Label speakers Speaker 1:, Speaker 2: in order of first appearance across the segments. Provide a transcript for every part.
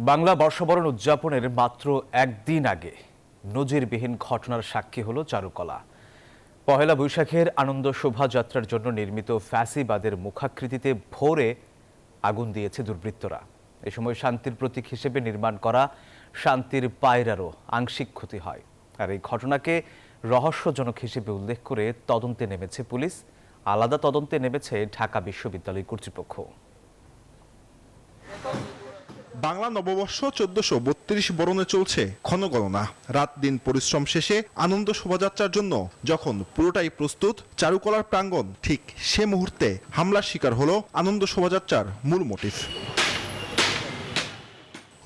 Speaker 1: বাংলা বর্ষবরণ উদযাপনের মাত্র একদিন আগে নজিরবিহীন ঘটনার সাক্ষী হলো চারুকলা। পহেলা বৈশাখের আনন্দ শোভাযাত্রার জন্য নির্মিত ফ্যাসিবাদের মুখাকৃতিতে ভোরে আগুন দিয়েছে দুর্বৃত্তরা। এ সময় শান্তির প্রতীক হিসেবে নির্মাণ করা শান্তির পায়রারও আংশিক ক্ষতি হয়। আর এই ঘটনাকে রহস্যজনক হিসেবে উল্লেখ করে তদন্তে নেমেছে পুলিশ। আলাদা তদন্তে নেমেছে ঢাকা বিশ্ববিদ্যালয় কর্তৃপক্ষ।
Speaker 2: বাংলা নববর্ষ 1432 বরণে চলছে ক্ষণগণনা। রাত দিন পরিশ্রম শেষে আনন্দ শোভাযাত্রার জন্য যখন পুরোটাই প্রস্তুত, চারুকলার প্রাঙ্গণ ঠিক সে মুহূর্তে হামলার শিকার হলো আনন্দ শোভাযাত্রার মূল মোটিফ।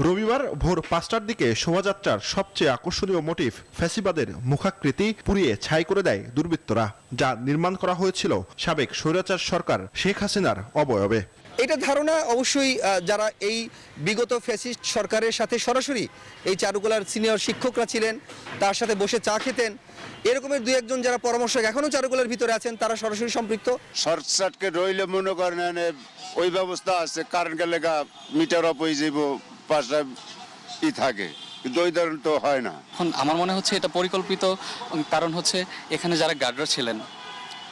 Speaker 2: রবিবার ভোর 5টার দিকে শোভাযাত্রার সবচেয়ে আকর্ষণীয় মোটিফ ফ্যাসিবাদের মুখাকৃতি পুড়িয়ে ছাই করে দেয় দুর্বৃত্তরা, যা নির্মাণ করা হয়েছিল সাবেক স্বৈরাচার সরকার শেখ হাসিনার অবয়বে।
Speaker 3: এটা ধারণা অবশ্যই যারা এই বিগত ফ্যাসিস্ট সরকারের সাথে সরাসরি এই চারুকলার সিনিয়র শিক্ষকরা ছিলেন, তার সাথে বসে চা খেতেন, এরকমের দুই একজন যারা পরামর্শক এখনো চারুকলার ভিতরে আছেন, তারা সরাসরি সম্পৃক্ত।
Speaker 4: শর্ট সার্কিট রইলে মনে করেন ওই ব্যবস্থা আছে, কারেন্ট গেলে মিটার অফ হয়ে যাব, পাঁচটা থাকে, কিন্তু ওই ধরনের তো হয় না।
Speaker 5: এখন আমার মনে হচ্ছে এটা পরিকল্পিত, কারণ হচ্ছে এখানে যারা গার্ডরা ছিলেন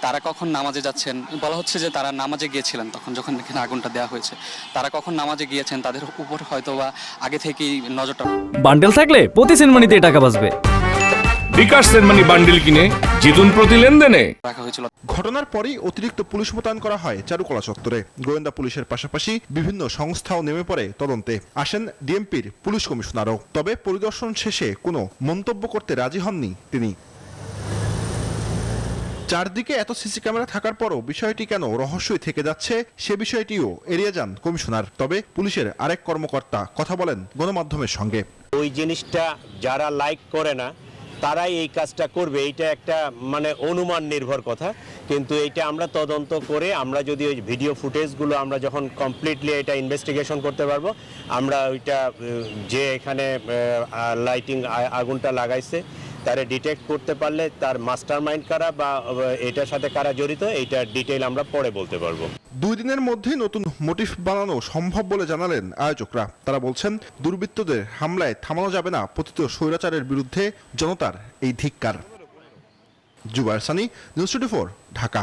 Speaker 5: তারা কখন নামাজে যাচ্ছেন, বলা হচ্ছে যে তারা নামাজে গিয়েছিলেন তখন যখন এখানে আগুনটা দেওয়া হয়েছে, তারা কখন নামাজে গিয়েছেন তাদের উপর হয়তো বা আগে থেকেই নজরটা।
Speaker 6: বান্ডেল থাকলে প্রতি সেনমানিতে টাকা বাঁচবে।
Speaker 7: বিকাশ সেনমানি বান্ডেল কিনে জিতুন প্রতি লেনদেনে।
Speaker 5: রাখা হয়েছিল।
Speaker 2: ঘটনার পরই অতিরিক্ত পুলিশ মোতায়েন করা হয় চারুকলা চত্বরে। গোয়েন্দা পুলিশের পাশাপাশি বিভিন্ন সংস্থাও নেমে পড়ে তদন্তে। আসেন ডিএমপির পুলিশ কমিশনারও। তবে পরিদর্শন শেষে কোনো মন্তব্য করতে রাজি হননি তিনি। চারদিকে এত সিসি ক্যামেরা থাকার পরও বিষয়টি কেন রহস্যই থেকে যাচ্ছে সে বিষয়টিও এড়িয়ে যান কমিশনার। তবে পুলিশের আরেক কর্মকর্তা কথা বলেন গণমাধ্যমের সঙ্গে।
Speaker 8: ওই জিনিসটা যারা লাইক করে না তারাই এই কাজটা করবে, এইটা একটা অনুমান নির্ভর কথা। কিন্তু এইটা আমরা তদন্ত করে আমরা যদি ওই ভিডিও ফুটেজগুলো আমরা যখন কমপ্লিটলি এটা ইনভেস্টিগেশন করতে পারবো, আমরা ওইটা যে এখানে লাইটিং আগুনটা লাগাইছে তারা ডিটেক্ট করতে পারলে তার মাস্টার মাইন্ড কারা বা এটার সাথে কারা জড়িত, এইটা ডিটেইল আমরা পরে বলতে পারবো।
Speaker 2: 2 দিনের মধ্যেই নতুন মোটিফ বানানো সম্ভব বলে জানালেন আয়োজকরা। তারা বলছেন দুর্বৃত্তদের হামলায় থামানো যাবে না পতিত স্বৈরাচারের বিরুদ্ধে জনতার এই ধিক্কার। জুবায়ের সানি, নিউজ 24, ঢাকা।